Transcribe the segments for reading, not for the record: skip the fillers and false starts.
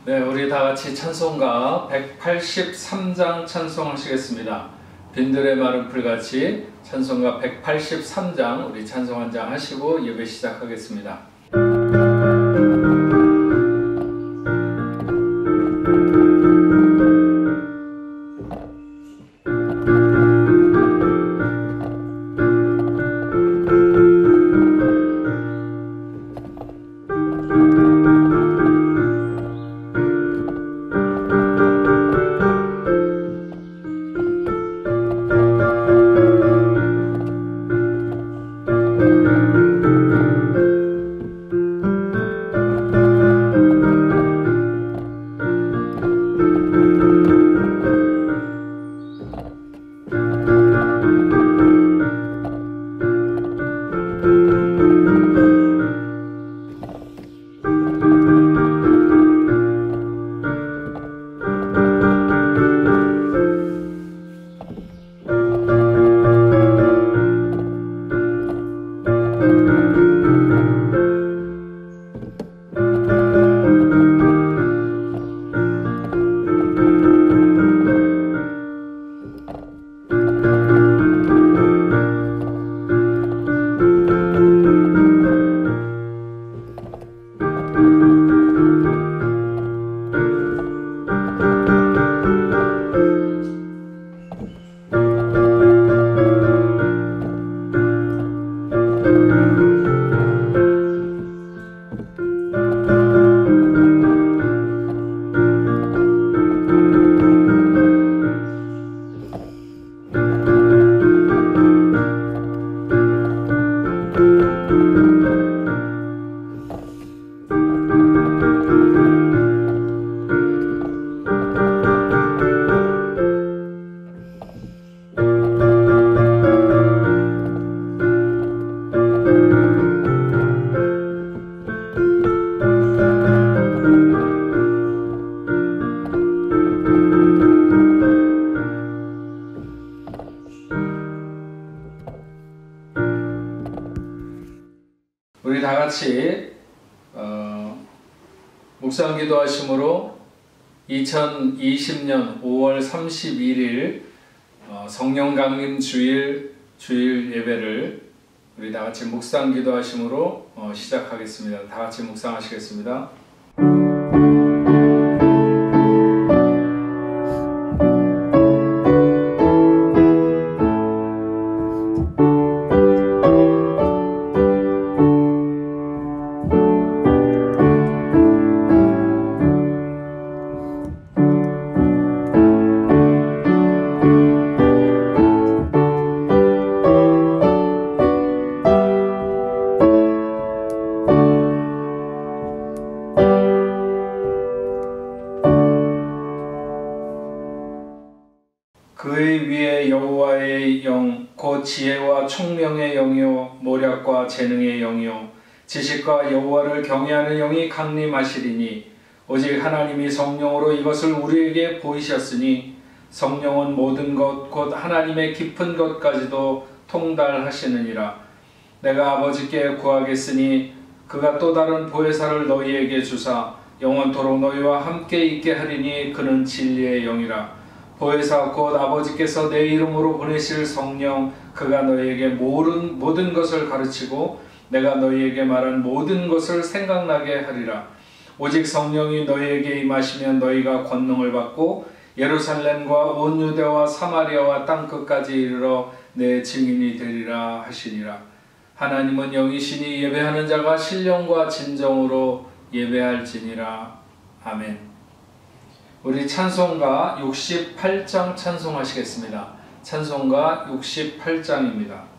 네, 우리 다 같이 찬송가 183장 찬송하시겠습니다. 빈들의 마른 풀같이 찬송가 183장 우리 찬송 한 장 하시고 예배 시작하겠습니다. 우리 다 같이 묵상 기도하심으로 2020년 5월 31일 성령 강림 주일 예배를 우리 다 같이 묵상 기도하심으로 시작하겠습니다. 다 같이 묵상하시겠습니다. 그의 위에 여호와의 영, 곧 지혜와 총명의 영이요 모략과 재능의 영이요 지식과 여호와를 경외하는 영이 강림하시리니 오직 하나님이 성령으로 이것을 우리에게 보이셨으니 성령은 모든 것 곧 하나님의 깊은 것까지도 통달하시느니라. 내가 아버지께 구하겠으니 그가 또 다른 보혜사를 너희에게 주사 영원토록 너희와 함께 있게 하리니 그는 진리의 영이라. 보혜사 곧 아버지께서 내 이름으로 보내실 성령, 그가 너희에게 모든 것을 가르치고 내가 너희에게 말한 모든 것을 생각나게 하리라. 오직 성령이 너희에게 임하시면 너희가 권능을 받고 예루살렘과 온 유대와 사마리아와 땅끝까지 이르러 내 증인이 되리라 하시니라. 하나님은 영이시니 예배하는 자가 신령과 진정으로 예배할지니라. 아멘. 우리 찬송가 68장 찬송하시겠습니다. 찬송가 68장입니다.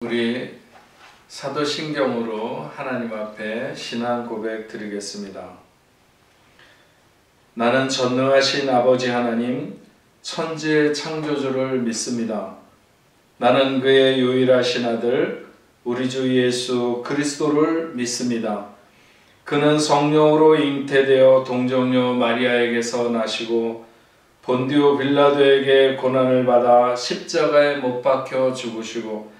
우리 사도신경으로 하나님 앞에 신앙 고백 드리겠습니다. 나는 전능하신 아버지 하나님, 천지의 창조주를 믿습니다. 나는 그의 유일하신 아들, 우리 주 예수 그리스도를 믿습니다. 그는 성령으로 잉태되어 동정녀 마리아에게서 나시고 본디오 빌라도에게 고난을 받아 십자가에 못 박혀 죽으시고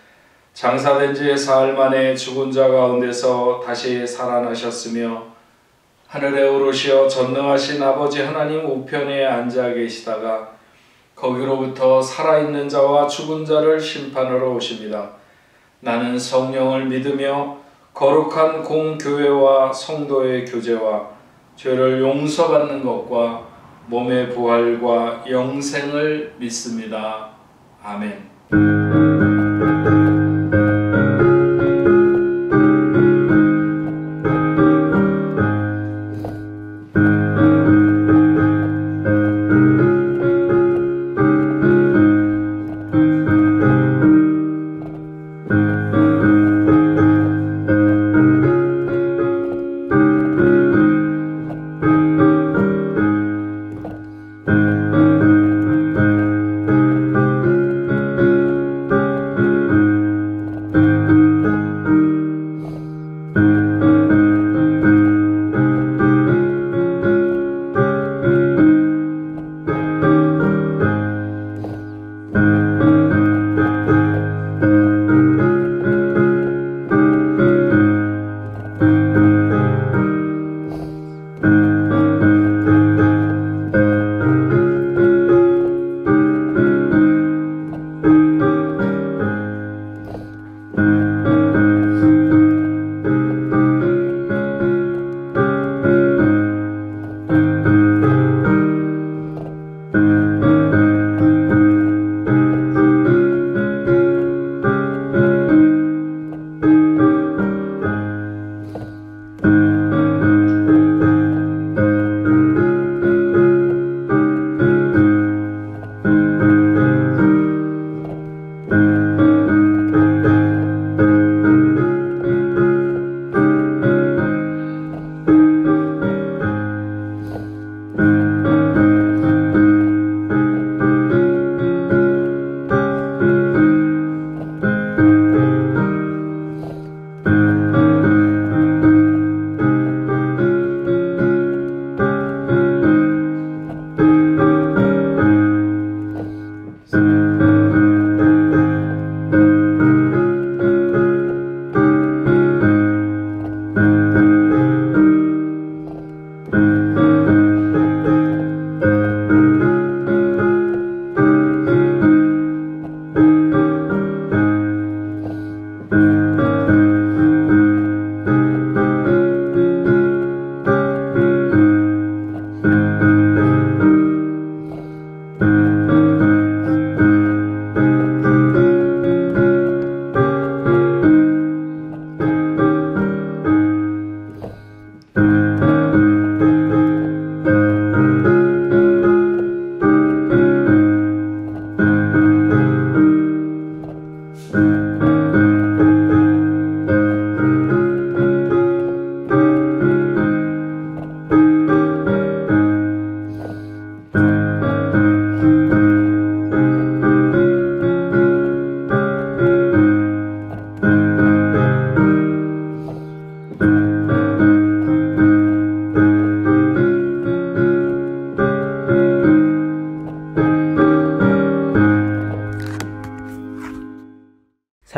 장사된 지 사흘 만에 죽은 자 가운데서 다시 살아나셨으며 하늘에 오르시어 전능하신 아버지 하나님 우편에 앉아 계시다가 거기로부터 살아있는 자와 죽은 자를 심판하러 오십니다. 나는 성령을 믿으며 거룩한 공교회와 성도의 교제와 죄를 용서받는 것과 몸의 부활과 영생을 믿습니다. 아멘.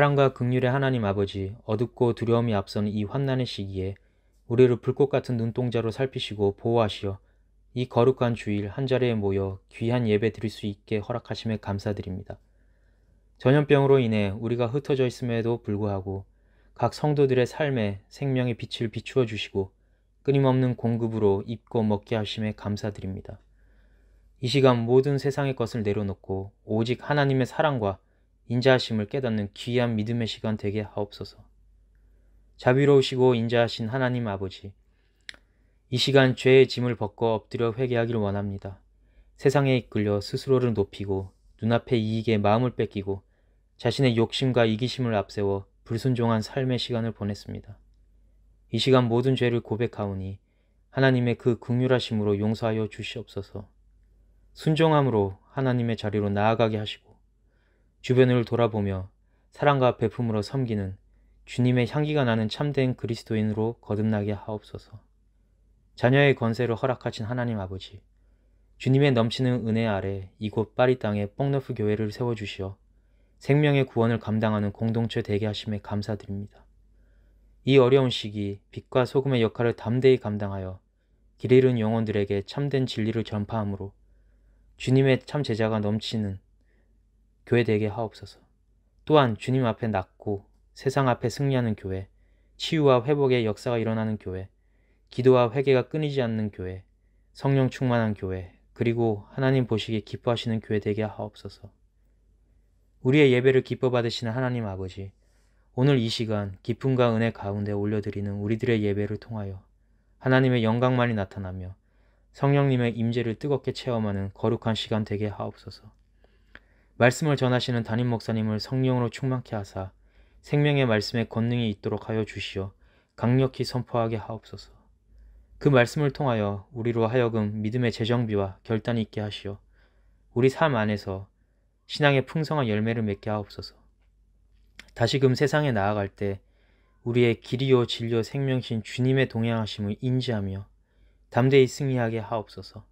사랑과 긍휼의 하나님 아버지, 어둡고 두려움이 앞서는 이 환난의 시기에 우리를 불꽃 같은 눈동자로 살피시고 보호하시어 이 거룩한 주일 한 자리에 모여 귀한 예배 드릴 수 있게 허락하심에 감사드립니다. 전염병으로 인해 우리가 흩어져 있음에도 불구하고 각 성도들의 삶에 생명의 빛을 비추어 주시고 끊임없는 공급으로 입고 먹게 하심에 감사드립니다. 이 시간 모든 세상의 것을 내려놓고 오직 하나님의 사랑과 인자하심을 깨닫는 귀한 믿음의 시간 되게 하옵소서. 자비로우시고 인자하신 하나님 아버지, 이 시간 죄의 짐을 벗고 엎드려 회개하기를 원합니다. 세상에 이끌려 스스로를 높이고 눈앞의 이익에 마음을 뺏기고 자신의 욕심과 이기심을 앞세워 불순종한 삶의 시간을 보냈습니다. 이 시간 모든 죄를 고백하오니 하나님의 그 긍휼하심으로 용서하여 주시옵소서. 순종함으로 하나님의 자리로 나아가게 하시고 주변을 돌아보며 사랑과 베품으로 섬기는 주님의 향기가 나는 참된 그리스도인으로 거듭나게 하옵소서. 자녀의 건세를 허락하신 하나님 아버지, 주님의 넘치는 은혜 아래 이곳 파리 땅에 뽕너프 교회를 세워주시어 생명의 구원을 감당하는 공동체 되게 하심에 감사드립니다. 이 어려운 시기 빛과 소금의 역할을 담대히 감당하여 길 잃은 영혼들에게 참된 진리를 전파함으로 주님의 참 제자가 넘치는 교회 되게 하옵소서. 또한 주님 앞에 낮고 세상 앞에 승리하는 교회, 치유와 회복의 역사가 일어나는 교회, 기도와 회개가 끊이지 않는 교회, 성령 충만한 교회, 그리고 하나님 보시기에 기뻐하시는 교회 되게 하옵소서. 우리의 예배를 기뻐 받으시는 하나님 아버지, 오늘 이 시간 기쁨과 은혜 가운데 올려드리는 우리들의 예배를 통하여 하나님의 영광만이 나타나며 성령님의 임재를 뜨겁게 체험하는 거룩한 시간 되게 하옵소서. 말씀을 전하시는 담임 목사님을 성령으로 충만케 하사 생명의 말씀에 권능이 있도록 하여 주시어 강력히 선포하게 하옵소서. 그 말씀을 통하여 우리로 하여금 믿음의 재정비와 결단이 있게 하시어 우리 삶 안에서 신앙의 풍성한 열매를 맺게 하옵소서. 다시금 세상에 나아갈 때 우리의 길이요 진리요 생명신 주님의 동행하심을 인지하며 담대히 승리하게 하옵소서.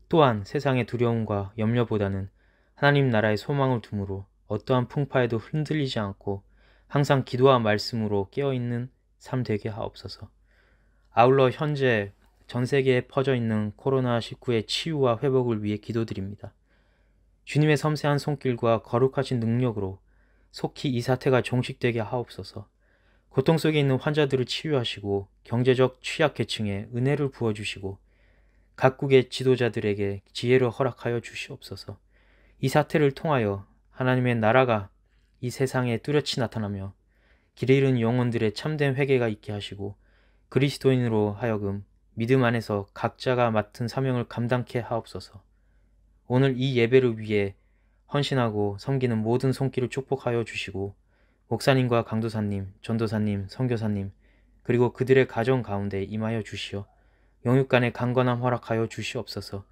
또한 세상의 두려움과 염려보다는 하나님 나라의 소망을 두므로 어떠한 풍파에도 흔들리지 않고 항상 기도와 말씀으로 깨어있는 삶 되게 하옵소서. 아울러 현재 전 세계에 퍼져 있는 코로나19의 치유와 회복을 위해 기도드립니다. 주님의 섬세한 손길과 거룩하신 능력으로 속히 이 사태가 종식되게 하옵소서. 고통 속에 있는 환자들을 치유하시고 경제적 취약계층에 은혜를 부어주시고 각국의 지도자들에게 지혜를 허락하여 주시옵소서. 이 사태를 통하여 하나님의 나라가 이 세상에 뚜렷이 나타나며 길 잃은 영혼들의 참된 회개가 있게 하시고 그리스도인으로 하여금 믿음 안에서 각자가 맡은 사명을 감당케 하옵소서. 오늘 이 예배를 위해 헌신하고 섬기는 모든 손길을 축복하여 주시고 목사님과 강도사님, 전도사님, 선교사님 그리고 그들의 가정 가운데 임하여 주시어 영육간의 강건함 허락하여 주시옵소서.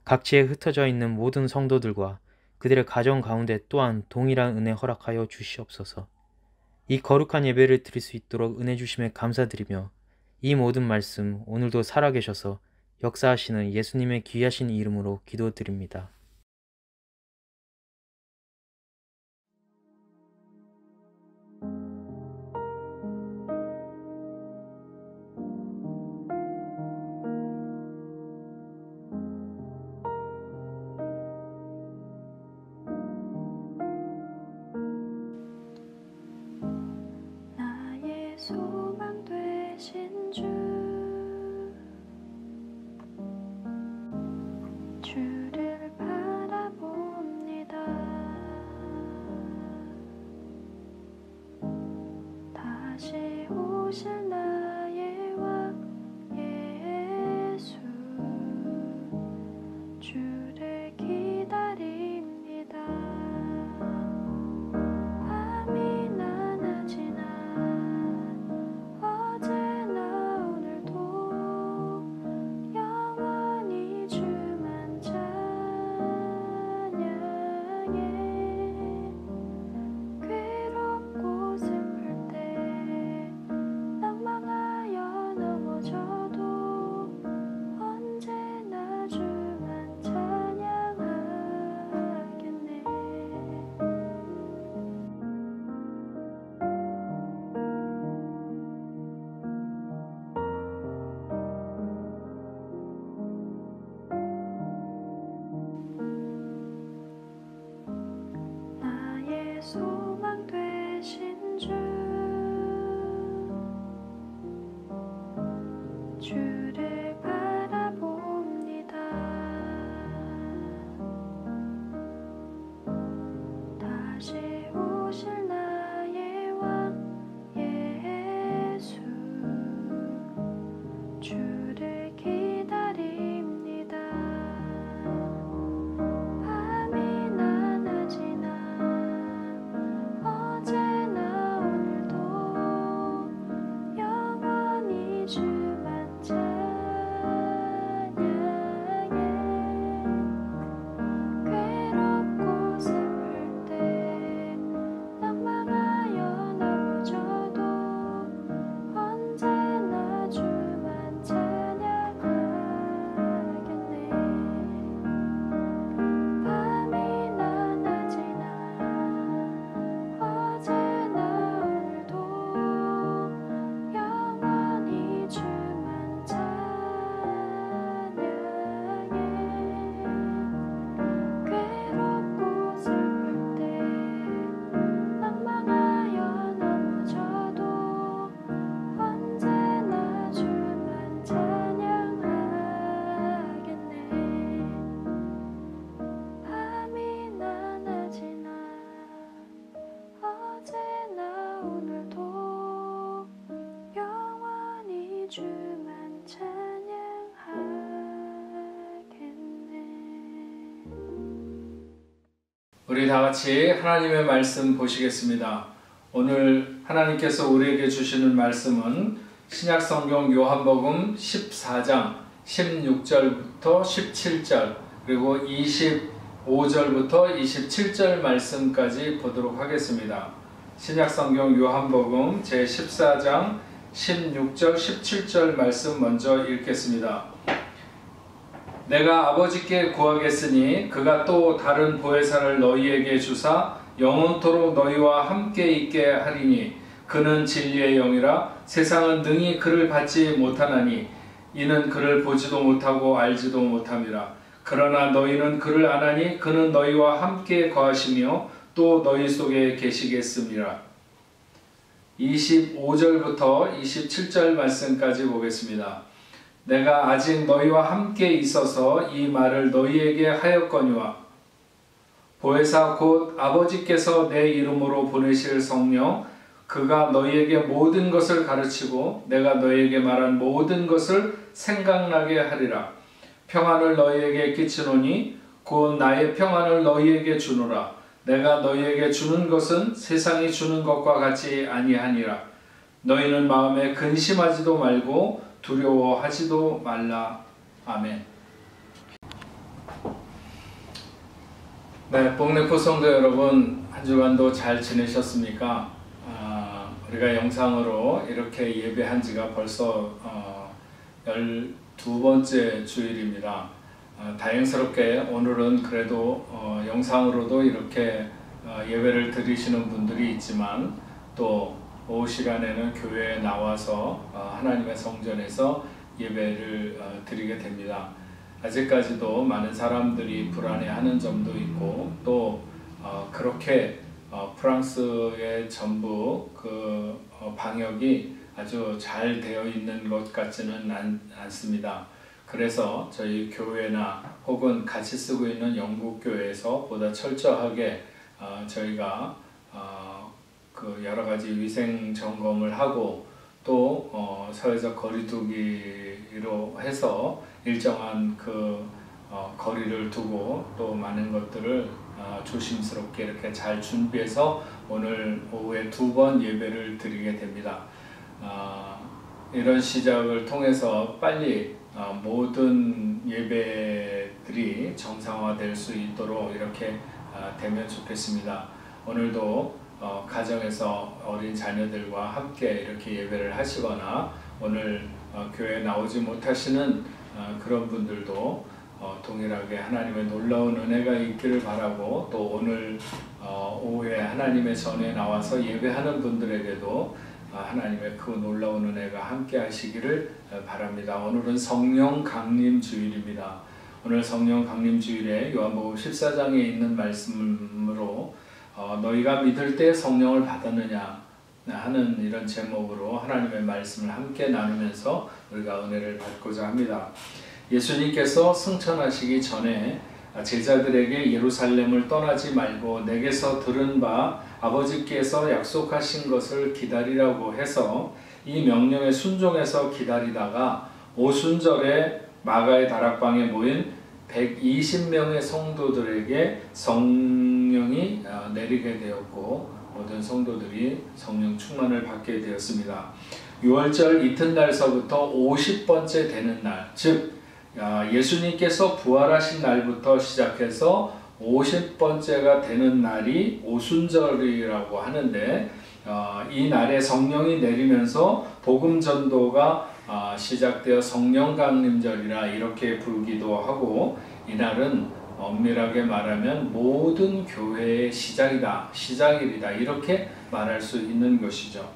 각지에 흩어져 있는 모든 성도들과 그들의 가정 가운데 또한 동일한 은혜 허락하여 주시옵소서. 이 거룩한 예배를 드릴 수 있도록 은혜 주심에 감사드리며 이 모든 말씀 오늘도 살아계셔서 역사하시는 예수님의 귀하신 이름으로 기도드립니다. 나의 소망 되신 주를 바라봅니다. 다시 오실 나의 왕 예수, 주를 기다립니다. 밤이 나나지나 어제나 오늘도 영원히 주만 찬양해. 괴롭고 슬플 때 낭만 우리 다 같이 하나님의 말씀 보시겠습니다. 오늘 하나님께서 우리에게 주시는 말씀은 신약성경 요한복음 14장 16절부터 17절 그리고 25절부터 27절 말씀까지 보도록 하겠습니다. 신약성경 요한복음 제14장 16절 17절 말씀 먼저 읽겠습니다. 내가 아버지께 구하겠으니 그가 또 다른 보혜사를 너희에게 주사 영원토록 너희와 함께 있게 하리니 그는 진리의 영이라 세상은 능히 그를 받지 못하나니 이는 그를 보지도 못하고 알지도 못함이라. 그러나 너희는 그를 아나니 그는 너희와 함께 거하시며 또 너희 속에 계시겠음이라. 25절부터 27절 말씀까지 보겠습니다. 내가 아직 너희와 함께 있어서 이 말을 너희에게 하였거니와 보혜사 곧 아버지께서 내 이름으로 보내실 성령 그가 너희에게 모든 것을 가르치고 내가 너희에게 말한 모든 것을 생각나게 하리라. 평안을 너희에게 끼치노니 곧 나의 평안을 너희에게 주노라. 내가 너희에게 주는 것은 세상이 주는 것과 같이 아니하니라. 너희는 마음에 근심하지도 말고 두려워하지도 말라. 아멘. 네, 복내포 성도 여러분, 한 주간도 잘 지내셨습니까? 우리가 영상으로 이렇게 예배한 지가 벌써 12번째 주일입니다. 다행스럽게 오늘은 그래도 영상으로도 이렇게 예배를 드리시는 분들이 있지만 또 오후 시간에는 교회에 나와서 하나님의 성전에서 예배를 드리게 됩니다. 아직까지도 많은 사람들이 불안해하는 점도 있고 또 그렇게 프랑스의 전부 그 방역이 아주 잘 되어 있는 것 같지는 않습니다. 그래서 저희 교회나 혹은 같이 쓰고 있는 영국 교회에서 보다 철저하게 저희가 그 여러 가지 위생 점검을 하고 또 사회적 거리두기로 해서 일정한 그 거리를 두고 또 많은 것들을 조심스럽게 이렇게 잘 준비해서 오늘 오후에 2번 예배를 드리게 됩니다. 이런 시작을 통해서 빨리 모든 예배들이 정상화될 수 있도록 이렇게 되면 좋겠습니다. 오늘도 가정에서 어린 자녀들과 함께 이렇게 예배를 하시거나 오늘 교회에 나오지 못하시는 그런 분들도 동일하게 하나님의 놀라운 은혜가 있기를 바라고 또 오늘 오후에 하나님의 전에 나와서 예배하는 분들에게도 하나님의 그 놀라운 은혜가 함께 하시기를 바랍니다. 오늘은 성령 강림 주일입니다. 오늘 성령 강림 주일에 요한복음 14장에 있는 말씀으로 너희가 믿을 때 성령을 받았느냐 하는 이런 제목으로 하나님의 말씀을 함께 나누면서 우리가 은혜를 받고자 합니다. 예수님께서 승천하시기 전에 제자들에게 예루살렘을 떠나지 말고 내게서 들은 바 아버지께서 약속하신 것을 기다리라고 해서 이 명령에 순종해서 기다리다가 오순절에 마가의 다락방에 모인 120명의 성도들에게 성령이 내리게 되었고 모든 성도들이 성령 충만을 받게 되었습니다. 6월절 이튿날서부터 50번째 되는 날, 즉 예수님께서 부활하신 날부터 시작해서 50번째가 되는 날이 오순절이라고 하는데 이 날에 성령이 내리면서 복음 전도가 시작되어 성령 강림절이라 이렇게 부르기도 하고 이날은 엄밀하게 말하면 모든 교회의 시작일이다 이렇게 말할 수 있는 것이죠.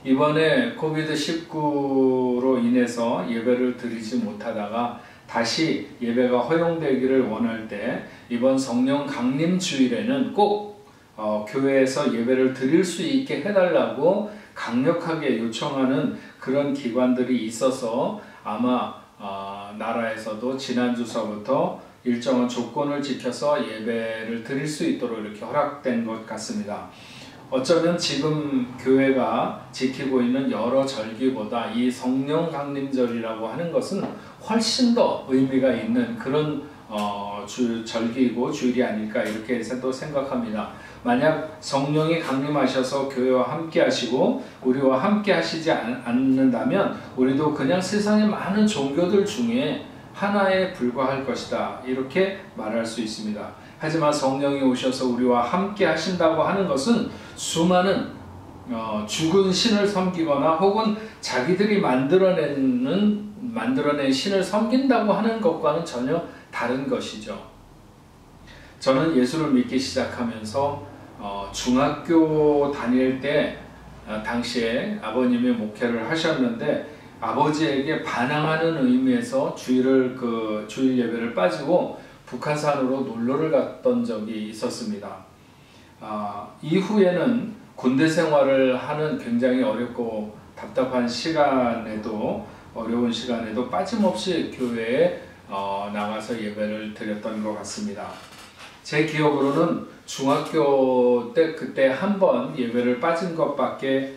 이번에 코비드-19로 인해서 예배를 드리지 못하다가 다시 예배가 허용되기를 원할 때 이번 성령 강림 주일에는 꼭 교회에서 예배를 드릴 수 있게 해달라고 강력하게 요청하는 그런 기관들이 있어서 아마 나라에서도 지난주서부터 일정한 조건을 지켜서 예배를 드릴 수 있도록 이렇게 허락된 것 같습니다. 어쩌면 지금 교회가 지키고 있는 여러 절기보다 이 성령 강림절이라고 하는 것은 훨씬 더 의미가 있는 그런 절기이고 주일이 아닐까 이렇게 또 생각합니다. 만약 성령이 강림하셔서 교회와 함께 하시고 우리와 함께 하시지 않는다면 우리도 그냥 세상의 많은 종교들 중에 하나에 불과할 것이다 이렇게 말할 수 있습니다. 하지만 성령이 오셔서 우리와 함께 하신다고 하는 것은 수많은 죽은 신을 섬기거나 혹은 자기들이 만들어낸 신을 섬긴다고 하는 것과는 전혀 다른 것이죠. 저는 예수를 믿기 시작하면서 중학교 다닐 때 당시에 아버님이 목회를 하셨는데 아버지에게 반항하는 의미에서 주일 예배를 빠지고 북한산으로 놀러를 갔던 적이 있었습니다. 이후에는 군대 생활을 하는 굉장히 어렵고 답답한 어려운 시간에도 빠짐없이 교회에 나가서 예배를 드렸던 것 같습니다. 제 기억으로는 중학교 때 그때 한 번 예배를 빠진 것밖에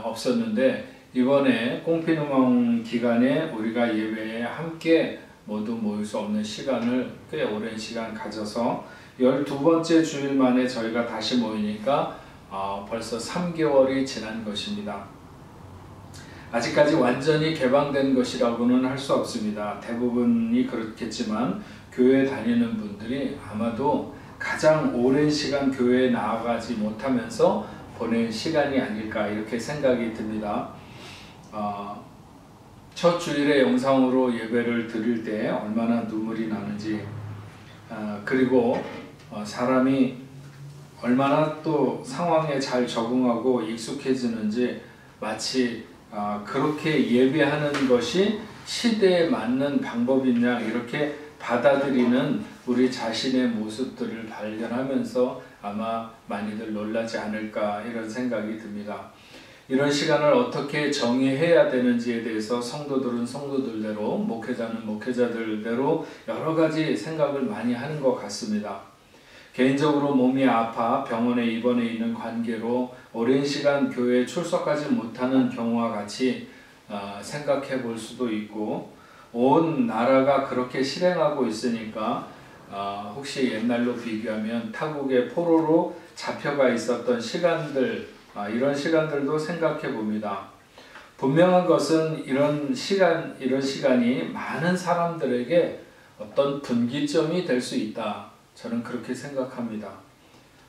없었는데 이번에 꽁피누멍 기간에 우리가 예배에 함께 모두 모일 수 없는 시간을 꽤 오랜 시간 가져서 12번째 주일 만에 저희가 다시 모이니까 벌써 3개월이 지난 것입니다. 아직까지 완전히 개방된 것이라고는 할 수 없습니다. 대부분이 그렇겠지만 교회 다니는 분들이 아마도 가장 오랜 시간 교회에 나아가지 못하면서 보낸 시간이 아닐까 이렇게 생각이 듭니다. 첫 주일에 영상으로 예배를 드릴 때 얼마나 눈물이 나는지 그리고 사람이 얼마나 또 상황에 잘 적응하고 익숙해지는지 마치 그렇게 예배하는 것이 시대에 맞는 방법이냐 이렇게 받아들이는 우리 자신의 모습들을 발견하면서 아마 많이들 놀라지 않을까 이런 생각이 듭니다. 이런 시간을 어떻게 정의해야 되는지에 대해서 성도들은 성도들대로 목회자는 목회자들대로 여러 가지 생각을 많이 하는 것 같습니다. 개인적으로 몸이 아파 병원에 입원해 있는 관계로 오랜 시간 교회에 출석하지 못하는 경우와 같이 생각해 볼 수도 있고 온 나라가 그렇게 실행하고 있으니까 혹시 옛날로 비교하면 타국의 포로로 잡혀가 있었던 시간들 이런 시간들도 생각해 봅니다. 분명한 것은 이런 시간이 많은 사람들에게 어떤 분기점이 될 수 있다. 저는 그렇게 생각합니다.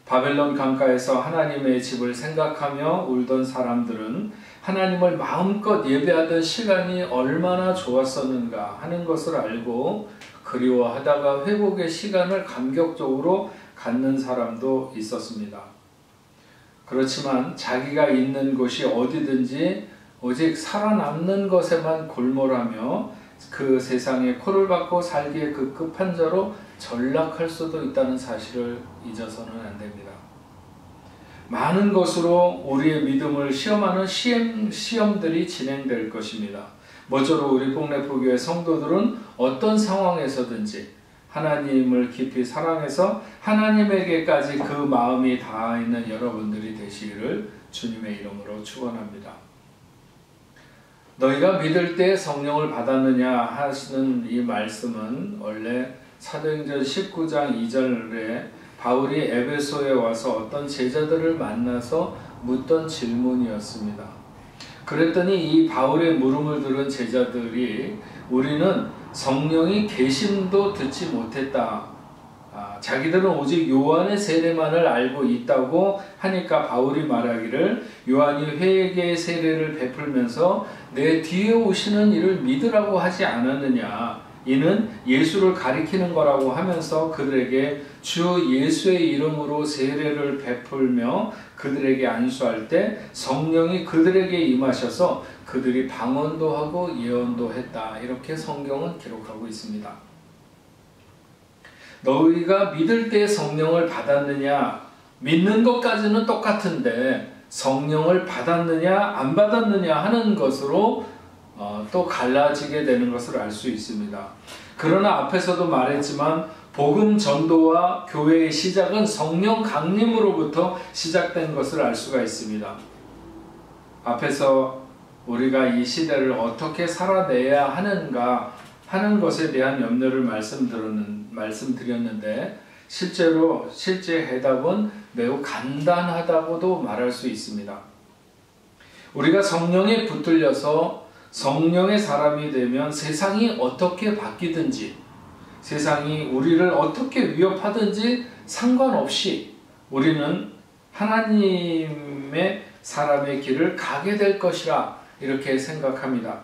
바벨론 강가에서 하나님의 집을 생각하며 울던 사람들은 하나님을 마음껏 예배하던 시간이 얼마나 좋았었는가 하는 것을 알고 그리워하다가 회복의 시간을 감격적으로 갖는 사람도 있었습니다. 그렇지만 자기가 있는 곳이 어디든지 오직 살아남는 것에만 골몰하며 그 세상에 코를 박고 살기의 그 끝판자로 전락할 수도 있다는 사실을 잊어서는 안 됩니다. 많은 것으로 우리의 믿음을 시험하는 시험들이 진행될 것입니다. 모쪼록 우리 뽕래포교회 성도들은 어떤 상황에서든지 하나님을 깊이 사랑해서 하나님에게까지 그 마음이 닿아 있는 여러분들이 되시기를 주님의 이름으로 축원합니다. 너희가 믿을 때 성령을 받았느냐 하시는 이 말씀은 원래 사도행전 19장 2절에 바울이 에베소에 와서 어떤 제자들을 만나서 묻던 질문이었습니다. 그랬더니 이 바울의 물음을 들은 제자들이 우리는 성령이 계심도 듣지 못했다. 자기들은 오직 요한의 세례만을 알고 있다고 하니까 바울이 말하기를 요한이 회개의 세례를 베풀면서 내 뒤에 오시는 이를 믿으라고 하지 않았느냐. 이는 예수를 가리키는 거라고 하면서 그들에게 주 예수의 이름으로 세례를 베풀며 그들에게 안수할 때 성령이 그들에게 임하셔서 그들이 방언도 하고 예언도 했다. 이렇게 성경은 기록하고 있습니다. 너희가 믿을 때 성령을 받았느냐? 믿는 것까지는 똑같은데 성령을 받았느냐 안 받았느냐 하는 것으로 또 갈라지게 되는 것을 알 수 있습니다. 그러나 앞에서도 말했지만 복음 전도와 교회의 시작은 성령 강림으로부터 시작된 것을 알 수가 있습니다. 앞에서 우리가 이 시대를 어떻게 살아내야 하는가 하는 것에 대한 염려를 말씀드렸는데 실제 해답은 매우 간단하다고도 말할 수 있습니다. 우리가 성령에 붙들려서 성령의 사람이 되면 세상이 어떻게 바뀌든지 세상이 우리를 어떻게 위협하든지 상관없이 우리는 하나님의 사람의 길을 가게 될 것이라 이렇게 생각합니다.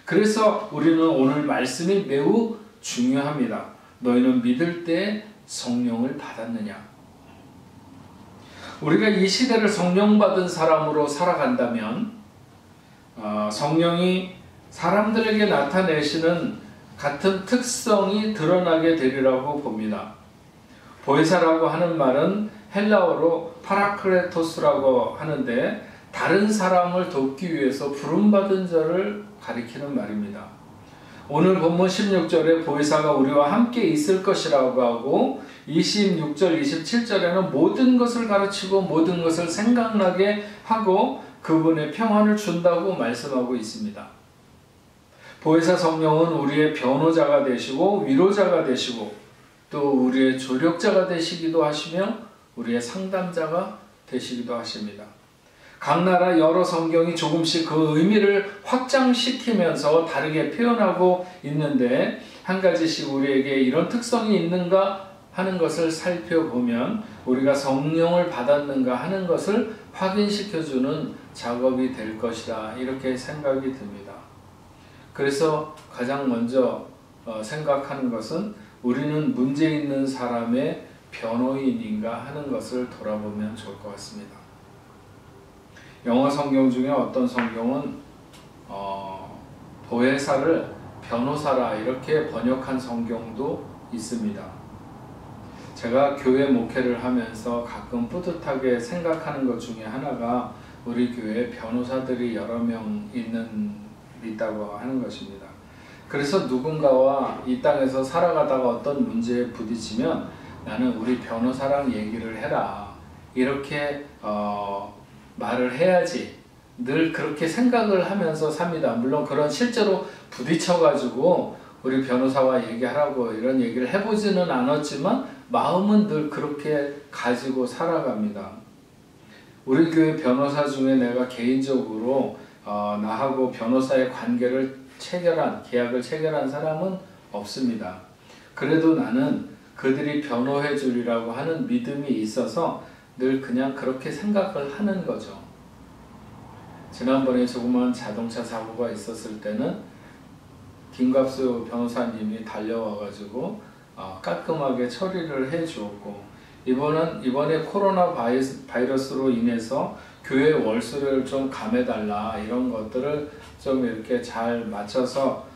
그래서 우리는 오늘 말씀이 매우 중요합니다. 너희는 믿을 때 성령을 받았느냐? 우리가 이 시대를 성령 받은 사람으로 살아간다면 성령이 사람들에게 나타내시는 같은 특성이 드러나게 되리라고 봅니다. 보혜사라고 하는 말은 헬라어로 파라크레토스라고 하는데 다른 사람을 돕기 위해서 부름받은 자를 가리키는 말입니다. 오늘 본문 16절에 보혜사가 우리와 함께 있을 것이라고 하고 26절, 27절에는 모든 것을 가르치고 모든 것을 생각나게 하고 그분의 평안을 준다고 말씀하고 있습니다. 보혜사 성령은 우리의 변호자가 되시고 위로자가 되시고 또 우리의 조력자가 되시기도 하시며 우리의 상담자가 되시기도 하십니다. 각 나라 여러 성경이 조금씩 그 의미를 확장시키면서 다르게 표현하고 있는데 한 가지씩 우리에게 이런 특성이 있는가 하는 것을 살펴보면 우리가 성령을 받았는가 하는 것을 확인시켜주는 작업이 될 것이다 이렇게 생각이 듭니다. 그래서 가장 먼저 생각하는 것은 우리는 문제 있는 사람의 변호인인가 하는 것을 돌아보면 좋을 것 같습니다. 영어 성경 중에 어떤 성경은 보혜사를 변호사라 이렇게 번역한 성경도 있습니다. 제가 교회 목회를 하면서 가끔 뿌듯하게 생각하는 것 중에 하나가 우리 교회에 변호사들이 여러 명 있다고 하는 것입니다. 그래서 누군가와 이 땅에서 살아가다가 어떤 문제에 부딪히면 나는 우리 변호사랑 얘기를 해라 이렇게 말을 해야지 늘 그렇게 생각을 하면서 삽니다. 물론 그런 실제로 부딪혀가지고 우리 변호사와 얘기하라고 이런 얘기를 해보지는 않았지만 마음은 늘 그렇게 가지고 살아갑니다. 우리 교회 변호사 중에 내가 개인적으로 나하고 변호사의 관계를 계약을 체결한 사람은 없습니다. 그래도 나는 그들이 변호해 주리라고 하는 믿음이 있어서 늘 그냥 그렇게 생각을 하는 거죠. 지난번에 조그만 자동차 사고가 있었을 때는 김갑수 변호사님이 달려와가지고 깔끔하게 처리를 해 주었고 이번에 코로나 바이러스로 인해서 교회 월수를 좀 감해달라 이런 것들을 좀 이렇게 잘 맞춰서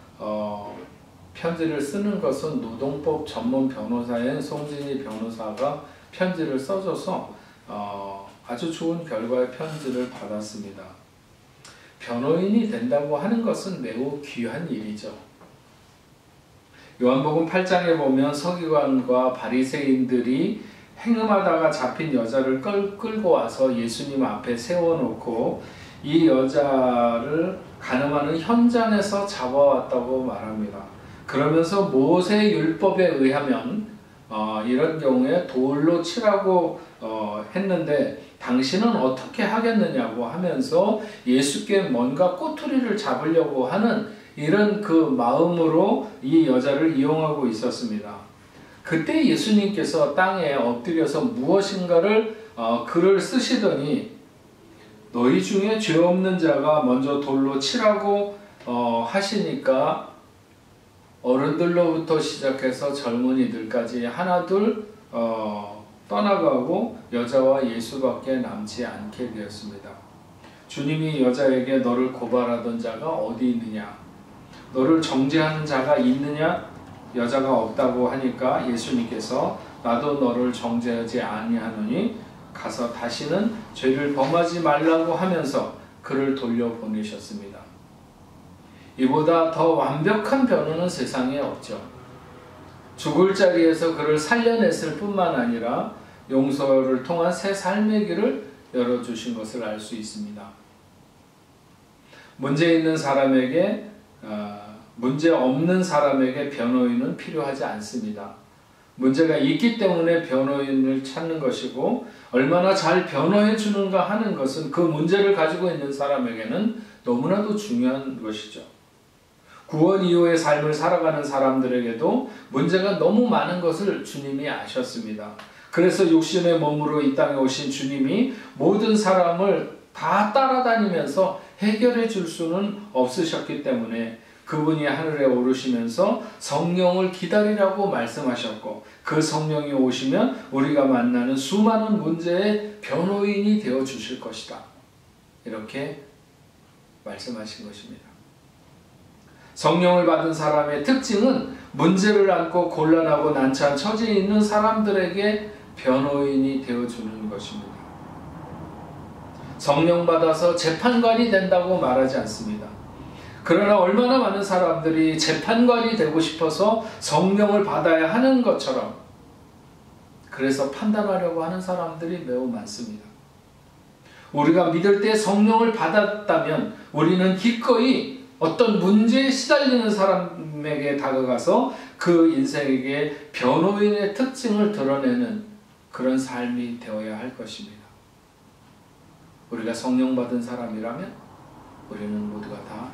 편지를 쓰는 것은 노동법 전문 변호사인 송진희 변호사가 편지를 써줘서 아주 좋은 결과의 편지를 받았습니다. 변호인이 된다고 하는 것은 매우 귀한 일이죠. 요한복음 8장에 보면 서기관과 바리새인들이 행음하다가 잡힌 여자를 끌고 와서 예수님 앞에 세워놓고 이 여자를 간음하는 현장에서 잡아왔다고 말합니다. 그러면서 모세 율법에 의하면 이런 경우에 돌로 치라고 했는데 당신은 어떻게 하겠느냐고 하면서 예수께 뭔가 꼬투리를 잡으려고 하는 이런 그 마음으로 이 여자를 이용하고 있었습니다. 그때 예수님께서 땅에 엎드려서 무엇인가를 글을 쓰시더니 너희 중에 죄 없는 자가 먼저 돌로 치라고 하시니까 어른들로부터 시작해서 젊은이들까지 하나둘 떠나가고 여자와 예수밖에 남지 않게 되었습니다. 주님이 여자에게 너를 고발하던 자가 어디 있느냐? 너를 정죄하는 자가 있느냐? 여자가 없다고 하니까 예수님께서 나도 너를 정죄하지 아니하노니 가서 다시는 죄를 범하지 말라고 하면서 그를 돌려보내셨습니다. 이보다 더 완벽한 변호는 세상에 없죠. 죽을 자리에서 그를 살려냈을 뿐만 아니라 용서를 통한 새 삶의 길을 열어주신 것을 알 수 있습니다. 문제 있는 사람에게 문제 없는 사람에게 변호인은 필요하지 않습니다. 문제가 있기 때문에 변호인을 찾는 것이고 얼마나 잘 변호해 주는가 하는 것은 그 문제를 가지고 있는 사람에게는 너무나도 중요한 것이죠. 구원 이후의 삶을 살아가는 사람들에게도 문제가 너무 많은 것을 주님이 아셨습니다. 그래서 육신의 몸으로 이 땅에 오신 주님이 모든 사람을 다 따라다니면서 해결해 줄 수는 없으셨기 때문에 그분이 하늘에 오르시면서 성령을 기다리라고 말씀하셨고 그 성령이 오시면 우리가 만나는 수많은 문제의 변호인이 되어 주실 것이다. 이렇게 말씀하신 것입니다. 성령을 받은 사람의 특징은 문제를 안고 곤란하고 난처한 처지에 있는 사람들에게 변호인이 되어주는 것입니다. 성령 받아서 재판관이 된다고 말하지 않습니다. 그러나 얼마나 많은 사람들이 재판관이 되고 싶어서 성령을 받아야 하는 것처럼 그래서 판단하려고 하는 사람들이 매우 많습니다. 우리가 믿을 때 성령을 받았다면 우리는 기꺼이 어떤 문제에 시달리는 사람에게 다가가서 그 인생에게 변호인의 특징을 드러내는 그런 삶이 되어야 할 것입니다. 우리가 성령 받은 사람이라면 우리는 모두가 다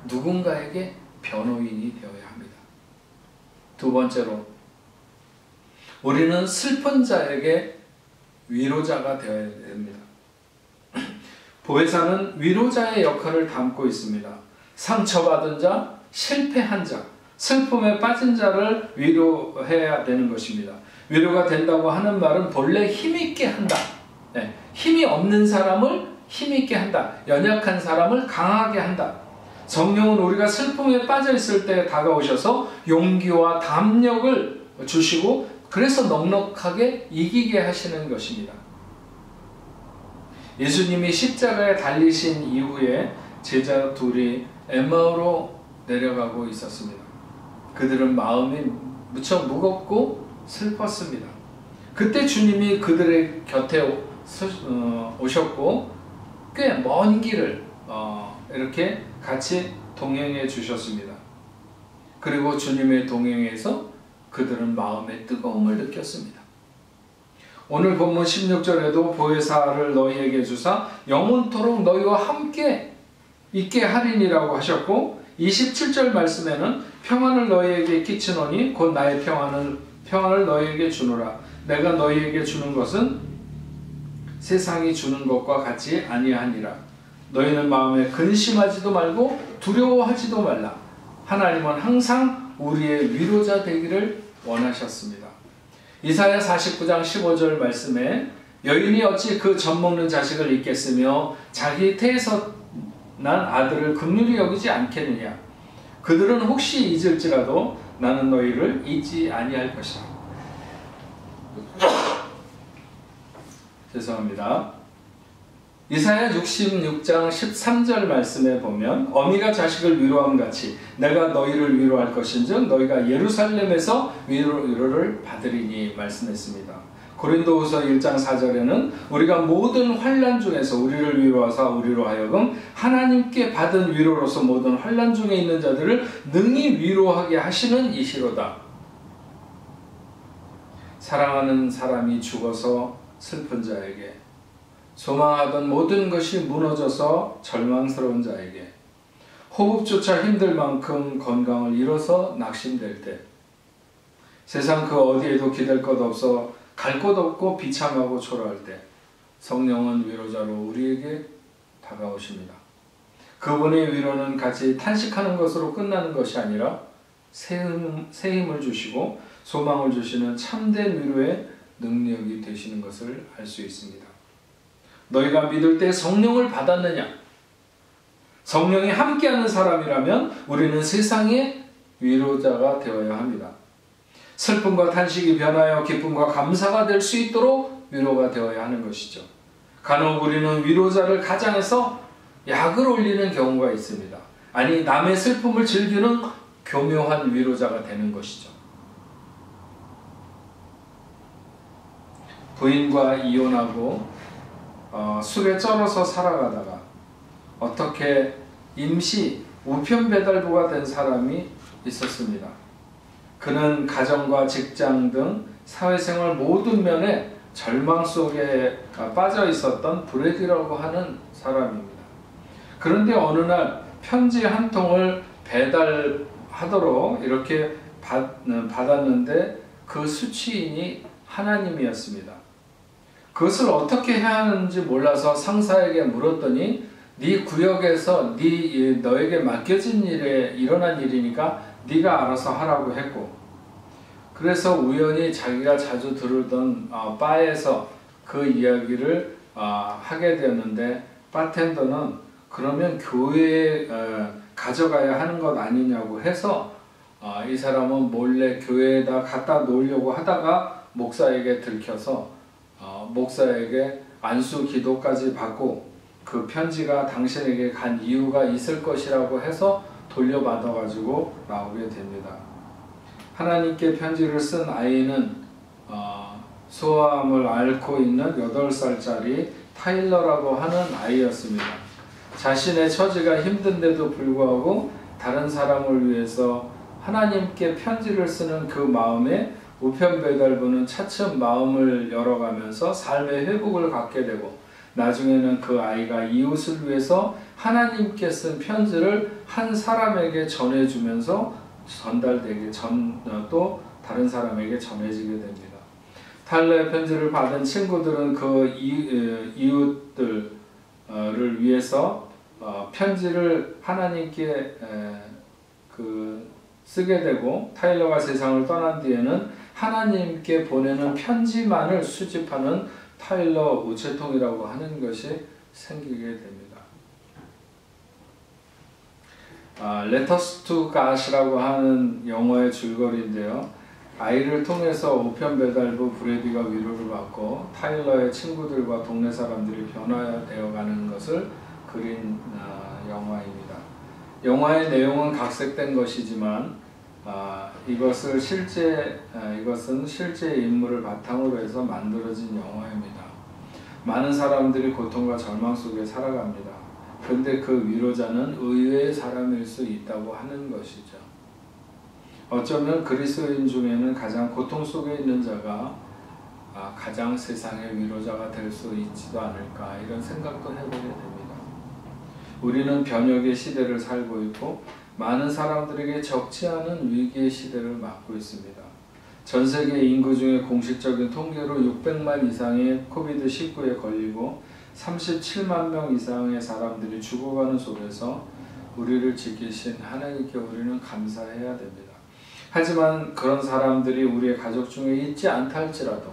누군가에게 변호인이 되어야 합니다. 두 번째로 우리는 슬픈 자에게 위로자가 되어야 됩니다. 보혜사는 위로자의 역할을 담고 있습니다. 상처받은 자, 실패한 자, 슬픔에 빠진 자를 위로해야 되는 것입니다. 위로가 된다고 하는 말은 본래 힘있게 한다. 네, 힘이 없는 사람을 힘있게 한다. 연약한 사람을 강하게 한다. 성령은 우리가 슬픔에 빠져 있을 때 다가오셔서 용기와 담력을 주시고 그래서 넉넉하게 이기게 하시는 것입니다. 예수님이 십자가에 달리신 이후에 제자 둘이 엠마오로 내려가고 있었습니다. 그들은 마음이 무척 무겁고 슬펐습니다. 그때 주님이 그들의 곁에 오셨고 꽤 먼 길을 이렇게 같이 동행해 주셨습니다. 그리고 주님의 동행에서 그들은 마음의 뜨거움을 느꼈습니다. 오늘 본문 16절에도 보혜사를 너희에게 주사 영원토록 너희와 함께 있게 하리니라고 하셨고 27절 말씀에는 평안을 너희에게 끼치노니 곧 나의 평안을 너희에게 주노라. 내가 너희에게 주는 것은 세상이 주는 것과 같이 아니하니라. 너희는 마음에 근심하지도 말고 두려워하지도 말라. 하나님은 항상 우리의 위로자 되기를 원하셨습니다. 이사야 49장 15절 말씀에 여인이 어찌 그 젖먹는 자식을 잊겠으며 자기 태에서 난 아들을 긍휼히 여기지 않겠느냐. 그들은 혹시 잊을지라도 나는 너희를 잊지 아니할 것이다. 죄송합니다. 이사야 66장 13절 말씀에 보면 어미가 자식을 위로함 같이 내가 너희를 위로할 것인즉 너희가 예루살렘에서 위로를 받으리니 말씀했습니다. 고린도후서 1장 4절에는 우리가 모든 환난 중에서 우리를 위로하사 우리로 하여금 하나님께 받은 위로로서 모든 환난 중에 있는 자들을 능히 위로하게 하시는 이시로다. 사랑하는 사람이 죽어서 슬픈 자에게, 소망하던 모든 것이 무너져서 절망스러운 자에게, 호흡조차 힘들 만큼 건강을 잃어서 낙심될 때, 세상 그 어디에도 기댈 것 없어 갈 곳 없고 비참하고 초라할 때 성령은 위로자로 우리에게 다가오십니다. 그분의 위로는 같이 탄식하는 것으로 끝나는 것이 아니라 새 힘을 주시고 소망을 주시는 참된 위로의 능력이 되시는 것을 알 수 있습니다. 너희가 믿을 때 성령을 받았느냐? 성령이 함께하는 사람이라면 우리는 세상의 위로자가 되어야 합니다. 슬픔과 탄식이 변하여 기쁨과 감사가 될 수 있도록 위로가 되어야 하는 것이죠. 간혹 우리는 위로자를 가장해서 약을 올리는 경우가 있습니다. 아니, 남의 슬픔을 즐기는 교묘한 위로자가 되는 것이죠. 부인과 이혼하고 술에 쩔어서 살아가다가 어떻게 임시 우편 배달부가 된 사람이 있었습니다. 그는 가정과 직장 등 사회생활 모든 면에 절망 속에 빠져 있었던 브래디라고 하는 사람입니다. 그런데 어느 날 편지 한 통을 배달하도록 이렇게 받았는데 그 수취인이 하나님이었습니다. 그것을 어떻게 해야 하는지 몰라서 상사에게 물었더니 네 구역에서 너에게 맡겨진 일에 일어난 일이니까 네가 알아서 하라고 했고, 그래서 우연히 자기가 자주 들으던 바에서 그 이야기를 하게 되었는데, 바텐더는 그러면 교회에 가져가야 하는 것 아니냐고 해서 이 사람은 몰래 교회에다 갖다 놓으려고 하다가 목사에게 들켜서 목사에게 안수 기도까지 받고 그 편지가 당신에게 간 이유가 있을 것이라고 해서 돌려받아 가지고 나오게 됩니다. 하나님께 편지를 쓴 아이는 소아암을 앓고 있는 8살짜리 타일러라고 하는 아이였습니다. 자신의 처지가 힘든데도 불구하고 다른 사람을 위해서 하나님께 편지를 쓰는 그 마음에 우편배달부는 차츰 마음을 열어가면서 삶의 회복을 갖게 되고, 나중에는 그 아이가 이웃을 위해서 하나님께 쓴 편지를 한 사람에게 전해주면서 또 다른 사람에게 전해지게 됩니다. 타일러의 편지를 받은 친구들은 그 이웃들을 위해서 편지를 하나님께 쓰게 되고, 타일러가 세상을 떠난 뒤에는 하나님께 보내는 편지만을 수집하는 타일러 우체통이라고 하는 것이 생기게 됩니다. Letters to God이라고 하는 영어의 줄거리인데요. 아이를 통해서 우편배달부 브래디가 위로를 받고 타일러의 친구들과 동네 사람들이 변화되어가는 것을 그린 영화입니다. 영화의 내용은 각색된 것이지만 이것은 실제 인물을 바탕으로 해서 만들어진 영화입니다. 많은 사람들이 고통과 절망 속에 살아갑니다. 그런데 그 위로자는 의외의 사람일 수 있다고 하는 것이죠. 어쩌면 그리스도인 중에는 가장 고통 속에 있는 자가 가장 세상의 위로자가 될 수 있지도 않을까, 이런 생각도 해보게 됩니다. 우리는 변혁의 시대를 살고 있고 많은 사람들에게 적지 않은 위기의 시대를 맞고 있습니다. 전 세계 인구 중에 공식적인 통계로 600만 이상의 코비드-19에 걸리고 37만 명 이상의 사람들이 죽어가는 속에서 우리를 지키신 하나님께 우리는 감사해야 됩니다. 하지만 그런 사람들이 우리의 가족 중에 있지 않다 할지라도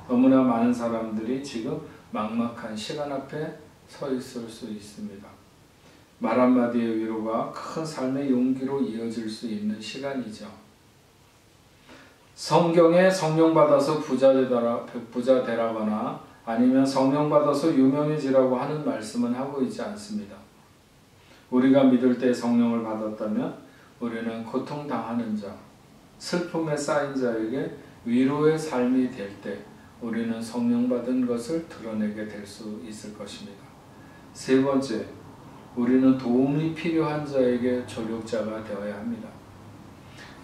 너무나 많은 사람들이 지금 막막한 시간 앞에 서 있을 수 있습니다. 말 한마디의 위로가 큰 삶의 용기로 이어질 수 있는 시간이죠. 성경에 성령 받아서 부자 되라거나 아니면 성령 받아서 유명해지라고 하는 말씀은 하고 있지 않습니다. 우리가 믿을 때 성령을 받았다면 우리는 고통당하는 자, 슬픔에 쌓인 자에게 위로의 삶이 될 때 우리는 성령 받은 것을 드러내게 될 수 있을 것입니다. 세 번째, 우리는 도움이 필요한 자에게 조력자가 되어야 합니다.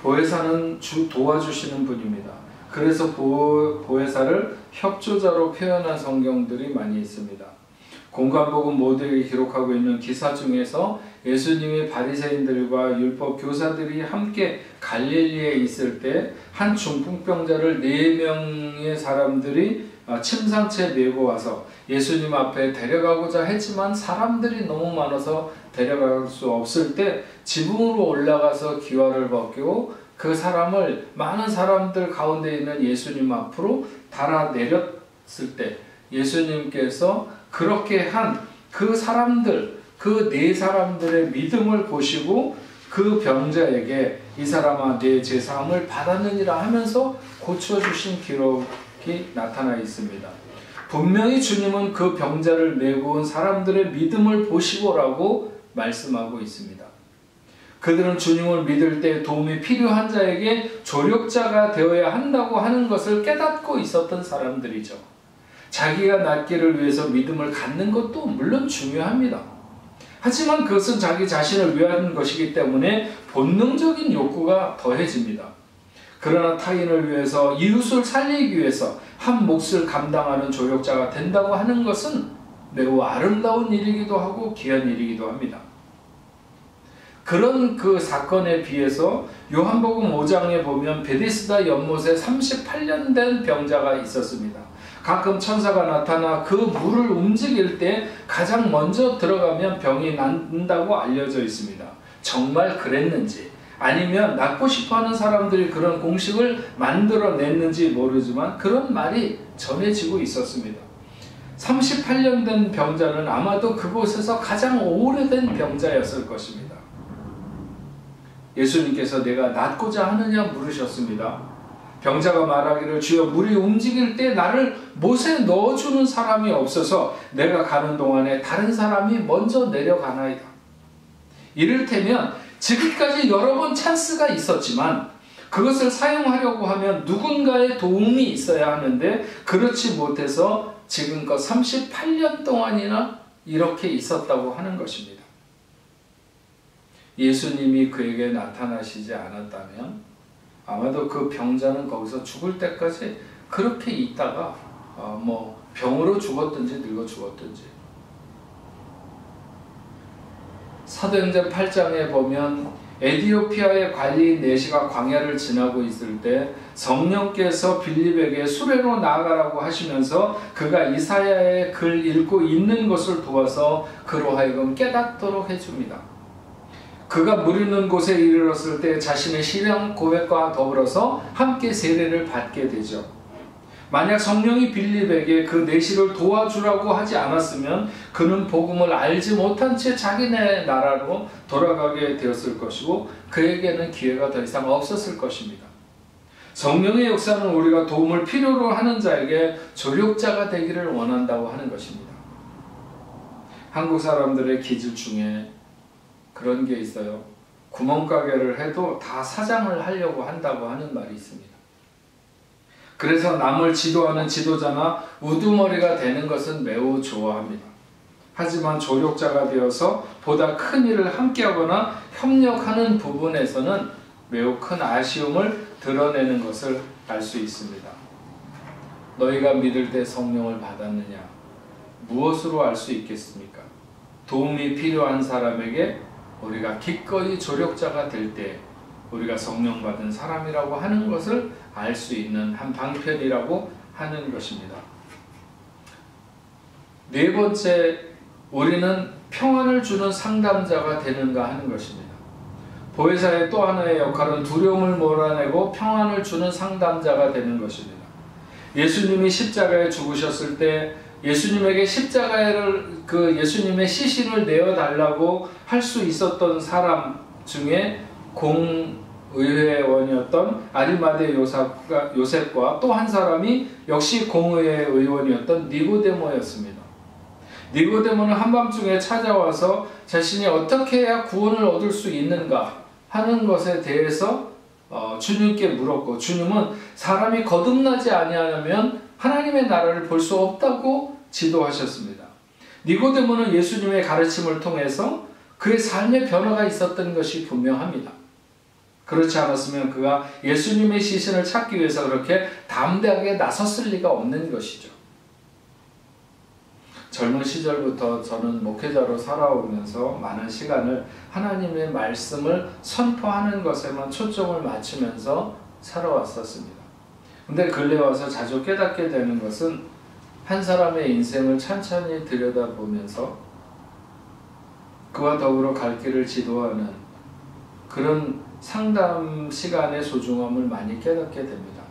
보혜사는 도와주시는 분입니다. 그래서 보혜사를 협조자로 표현한 성경들이 많이 있습니다. 공관복음 모두에게 기록하고 있는 기사 중에서 예수님이 바리새인들과 율법 교사들이 함께 갈릴리에 있을 때 한 중풍병자를 4명의 사람들이 침상채 메고 와서 예수님 앞에 데려가고자 했지만 사람들이 너무 많아서 데려갈 수 없을 때 지붕으로 올라가서 기와를 벗기고 그 사람을 많은 사람들 가운데 있는 예수님 앞으로 달아내렸을 때 예수님께서 그렇게 한 그 사람들, 그 4사람들의 믿음을 보시고 그 병자에게 이 사람아 내 제사함을 받았느니라 하면서 고쳐주신 기록이 나타나 있습니다. 분명히 주님은 그 병자를 메고 온 사람들의 믿음을 보시고라고 말씀하고 있습니다. 그들은 주님을 믿을 때 도움이 필요한 자에게 조력자가 되어야 한다고 하는 것을 깨닫고 있었던 사람들이죠. 자기가 낫기를 위해서 믿음을 갖는 것도 물론 중요합니다. 하지만 그것은 자기 자신을 위한 것이기 때문에 본능적인 욕구가 더해집니다. 그러나 타인을 위해서 이웃을 살리기 위해서 한 몫을 감당하는 조력자가 된다고 하는 것은 매우 아름다운 일이기도 하고 귀한 일이기도 합니다. 그런 그 사건에 비해서 요한복음 5장에 보면 베데스다 연못에 38년 된 병자가 있었습니다. 가끔 천사가 나타나 그 물을 움직일 때 가장 먼저 들어가면 병이 난다고 알려져 있습니다. 정말 그랬는지 아니면 낫고 싶어하는 사람들이 그런 공식을 만들어냈는지 모르지만 그런 말이 전해지고 있었습니다. 38년 된 병자는 아마도 그곳에서 가장 오래된 병자였을 것입니다. 예수님께서 내가 낫고자 하느냐 물으셨습니다. 병자가 말하기를 주여 물이 움직일 때 나를 못에 넣어주는 사람이 없어서 내가 가는 동안에 다른 사람이 먼저 내려가나이다. 이를테면 지금까지 여러 번 찬스가 있었지만 그것을 사용하려고 하면 누군가의 도움이 있어야 하는데 그렇지 못해서 지금껏 38년 동안이나 이렇게 있었다고 하는 것입니다. 예수님이 그에게 나타나시지 않았다면 아마도 그 병자는 거기서 죽을 때까지 그렇게 있다가 병으로 죽었든지 늙어 죽었든지. 사도행전 8장에 보면 에디오피아의 관리인 네시가 광야를 지나고 있을 때 성령께서 빌립에게 수레로 나아가라고 하시면서 그가 이사야의 글 읽고 있는 것을 도와서 그로 하여금 깨닫도록 해줍니다. 그가 물 있는 곳에 이르렀을 때 자신의 신앙 고백과 더불어서 함께 세례를 받게 되죠. 만약 성령이 빌립에게 그 내시를 도와주라고 하지 않았으면 그는 복음을 알지 못한 채 자기네 나라로 돌아가게 되었을 것이고 그에게는 기회가 더 이상 없었을 것입니다. 성령의 역사는 우리가 도움을 필요로 하는 자에게 조력자가 되기를 원한다고 하는 것입니다. 한국 사람들의 기질 중에 그런 게 있어요. 구멍가게를 해도 다 사장을 하려고 한다고 하는 말이 있습니다. 그래서 남을 지도하는 지도자나 우두머리가 되는 것은 매우 좋아합니다. 하지만 조력자가 되어서 보다 큰 일을 함께하거나 협력하는 부분에서는 매우 큰 아쉬움을 드러내는 것을 알 수 있습니다. 너희가 믿을 때 성령을 받았느냐? 무엇으로 알 수 있겠습니까? 도움이 필요한 사람에게 우리가 기꺼이 조력자가 될 때 우리가 성령 받은 사람이라고 하는 것을 알 수 있는 한 방편이라고 하는 것입니다. 네 번째, 우리는 평안을 주는 상담자가 되는가 하는 것입니다. 보혜사의 또 하나의 역할은 두려움을 몰아내고 평안을 주는 상담자가 되는 것입니다. 예수님이 십자가에 죽으셨을 때 예수님에게 예수님의 시신을 내어달라고 할 수 있었던 사람 중에 공의회원이었던 아리마대 요셉과 또 한 사람이 역시 공의회 의원이었던 니고데모였습니다. 니고데모는 한밤중에 찾아와서 자신이 어떻게 해야 구원을 얻을 수 있는가 하는 것에 대해서 주님께 물었고, 주님은 사람이 거듭나지 아니하면 하나님의 나라를 볼 수 없다고 지도하셨습니다. 니고데모는 예수님의 가르침을 통해서 그의 삶의 변화가 있었던 것이 분명합니다. 그렇지 않았으면 그가 예수님의 시신을 찾기 위해서 그렇게 담대하게 나섰을 리가 없는 것이죠. 젊은 시절부터 저는 목회자로 살아오면서 많은 시간을 하나님의 말씀을 선포하는 것에만 초점을 맞추면서 살아왔었습니다. 근데 근래 와서 자주 깨닫게 되는 것은 한 사람의 인생을 찬찬히 들여다보면서 그와 더불어 갈 길을 지도하는 그런 상담 시간의 소중함을 많이 깨닫게 됩니다.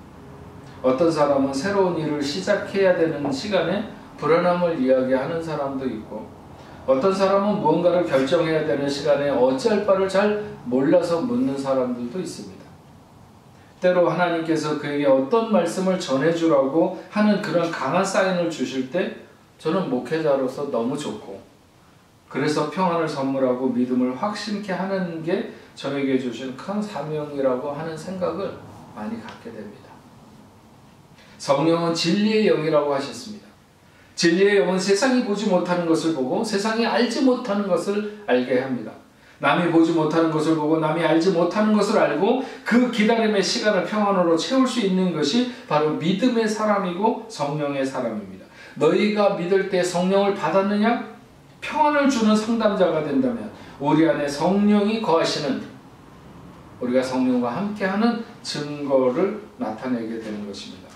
어떤 사람은 새로운 일을 시작해야 되는 시간에 불안함을 이야기하는 사람도 있고, 어떤 사람은 무언가를 결정해야 되는 시간에 어찌할 바를 잘 몰라서 묻는 사람들도 있습니다. 때로 하나님께서 그에게 어떤 말씀을 전해주라고 하는 그런 강한 사인을 주실 때 저는 목회자로서 너무 좋고, 그래서 평안을 선물하고 믿음을 확신케 하는 게 저에게 주신 큰 사명이라고 하는 생각을 많이 갖게 됩니다. 성령은 진리의 영이라고 하셨습니다. 진리의 영은 세상이 보지 못하는 것을 보고 세상이 알지 못하는 것을 알게 합니다. 남이 보지 못하는 것을 보고 남이 알지 못하는 것을 알고 그 기다림의 시간을 평안으로 채울 수 있는 것이 바로 믿음의 사람이고 성령의 사람입니다. 너희가 믿을 때 성령을 받았느냐? 평안을 주는 상담자가 된다면 우리 안에 성령이 거하시는, 우리가 성령과 함께하는 증거를 나타내게 되는 것입니다.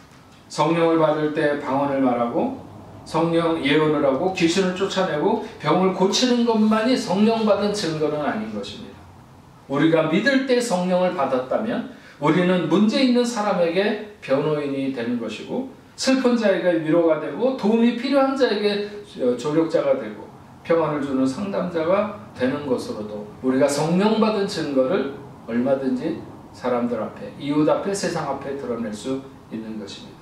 성령을 받을 때 방언을 말하고 성령 예언을 하고 귀신을 쫓아내고 병을 고치는 것만이 성령 받은 증거는 아닌 것입니다. 우리가 믿을 때 성령을 받았다면 우리는 문제 있는 사람에게 변호인이 되는 것이고 슬픈 자에게 위로가 되고 도움이 필요한 자에게 조력자가 되고 평안을 주는 상담자가 되는 것으로도 우리가 성령 받은 증거를 얼마든지 사람들 앞에, 이웃 앞에, 세상 앞에 드러낼 수 있는 것입니다.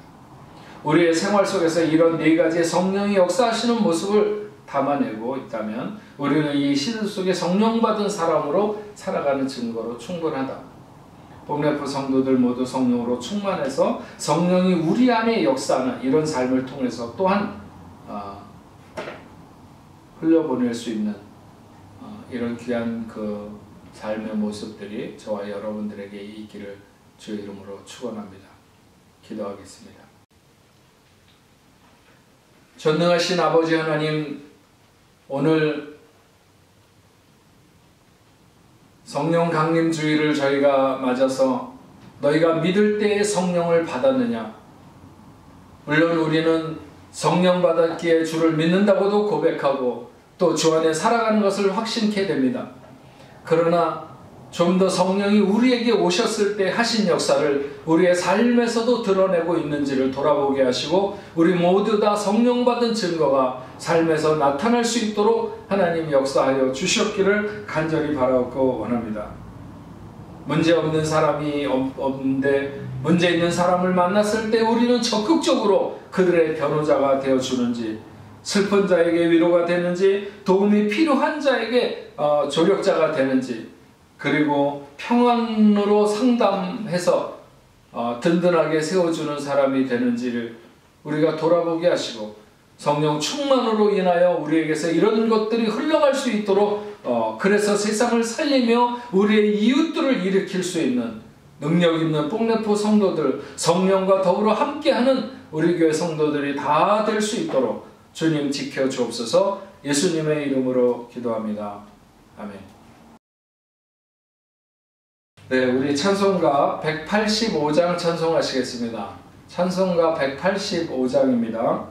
우리의 생활 속에서 이런 네 가지의 성령이 역사하시는 모습을 담아내고 있다면 우리는 이 시대 속에 성령 받은 사람으로 살아가는 증거로 충분하다. 봄래프 성도들 모두 성령으로 충만해서 성령이 우리 안에 역사하는 이런 삶을 통해서 또한 흘려보낼 수 있는 이런 귀한 그 삶의 모습들이 저와 여러분들에게 있기를 주의 이름으로 축원합니다. 기도하겠습니다. 전능하신 아버지 하나님, 오늘 성령 강림 주일을 저희가 맞아서 너희가 믿을 때에 성령을 받았느냐? 물론 우리는 성령 받았기에 주를 믿는다고도 고백하고 또 주 안에 살아가는 것을 확신케 됩니다. 그러나 좀 더 성령이 우리에게 오셨을 때 하신 역사를 우리의 삶에서도 드러내고 있는지를 돌아보게 하시고 우리 모두 다 성령 받은 증거가 삶에서 나타날 수 있도록 하나님 역사하여 주셨기를 간절히 바라고 원합니다. 문제 없는 사람이 없는데 문제 있는 사람을 만났을 때 우리는 적극적으로 그들의 변호자가 되어주는지, 슬픈 자에게 위로가 되는지, 도움이 필요한 자에게 조력자가 되는지, 그리고 평안으로 상담해서 든든하게 세워주는 사람이 되는지를 우리가 돌아보게 하시고 성령 충만으로 인하여 우리에게서 이런 것들이 흘러갈 수 있도록 그래서 세상을 살리며 우리의 이웃들을 일으킬 수 있는 능력 있는 뽕래포 성도들, 성령과 더불어 함께하는 우리 교회 성도들이 다 될 수 있도록 주님 지켜 주옵소서. 예수님의 이름으로 기도합니다. 아멘. 네, 우리 찬송가 185장 찬송하시겠습니다. 찬송가 185장입니다.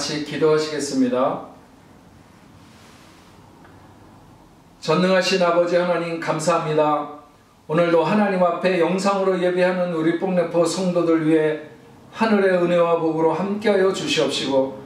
같이 기도하시겠습니다. 전능하신 아버지 하나님 감사합니다. 오늘도 하나님 앞에 영상으로 예배하는 우리 뽕래포 성도들 위해 하늘의 은혜와 복으로 함께하여 주시옵시고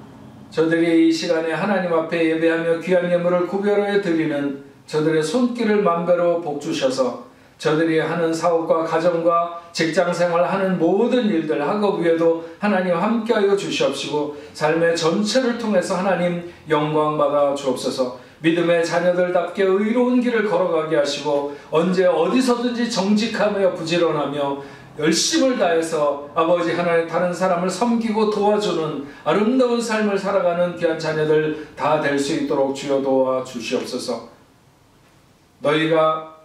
저들이 이 시간에 하나님 앞에 예배하며 귀한 예물을 구별하여 드리는 저들의 손길을 만배로 복주셔서 저들이 하는 사업과 가정과 직장생활 하는 모든 일들 학업 위에도 하나님 함께하여 주시옵시고 삶의 전체를 통해서 하나님 영광받아 주옵소서. 믿음의 자녀들답게 의로운 길을 걸어가게 하시고 언제 어디서든지 정직하며 부지런하며 열심을 다해서 아버지 하나님 다른 사람을 섬기고 도와주는 아름다운 삶을 살아가는 귀한 자녀들 다 될 수 있도록 주여 도와 주시옵소서. 너희가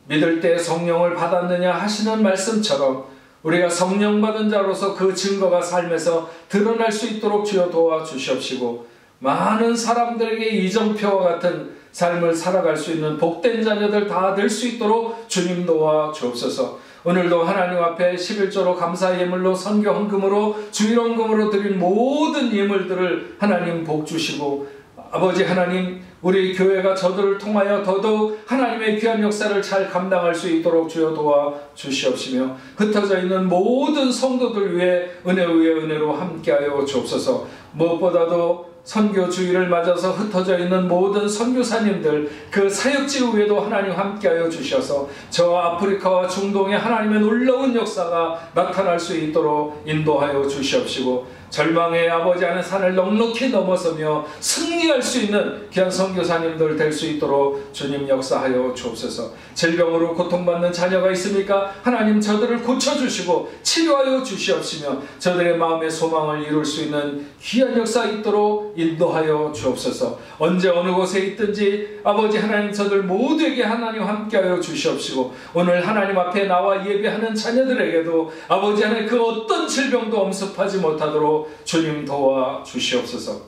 믿을 때 성령을 받았느냐 하시는 말씀처럼 우리가 성령 받은 자로서 그 증거가 삶에서 드러날 수 있도록 주여 도와 주시옵시고 많은 사람들에게 이정표와 같은 삶을 살아갈 수 있는 복된 자녀들 다 될 수 있도록 주님 도와 주옵소서. 오늘도 하나님 앞에 11조로 감사 예물로 선교 헌금으로 주일 헌금으로 드린 모든 예물들을 하나님 복 주시고 아버지 하나님 우리 교회가 저들을 통하여 더더욱 하나님의 귀한 역사를 잘 감당할 수 있도록 주여 도와 주시옵시며 흩어져 있는 모든 성도들 위해 은혜 위에 은혜로 함께하여 주옵소서. 무엇보다도 선교 주일을 맞아서 흩어져 있는 모든 선교사님들 그 사역지 위에도 하나님 함께하여 주셔서 저 아프리카와 중동에 하나님의 놀라운 역사가 나타날 수 있도록 인도하여 주시옵시고 절망의 아버지 하는 산을 넉넉히 넘어서며 승리할 수 있는 귀한 선교사님들 될 수 있도록 주님 역사하여 주옵소서. 질병으로 고통받는 자녀가 있습니까? 하나님 저들을 고쳐주시고 치료하여 주시옵시며 저들의 마음의 소망을 이룰 수 있는 귀한 역사 있도록 인도하여 주옵소서. 언제 어느 곳에 있든지 아버지 하나님 저들 모두에게 하나님 함께하여 주시옵시고 오늘 하나님 앞에 나와 예배하는 자녀들에게도 아버지 하나님 그 어떤 질병도 엄습하지 못하도록 주님 도와 주시옵소서.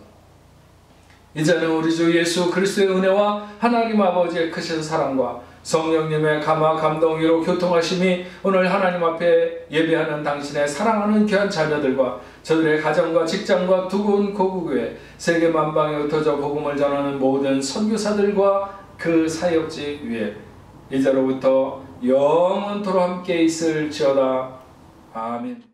이제는 우리 주 예수 그리스도의 은혜와 하나님 아버지의 크신 사랑과 성령님의 감화 감동으로 교통하심이 오늘 하나님 앞에 예배하는 당신의 사랑하는 귀한 자녀들과 저들의 가정과 직장과 두고온 고국교회 세계 만방에 흩어져 복음을 전하는 모든 선교사들과 그 사역지 위에 이제로부터 영원토록 함께 있을지어다. 아멘.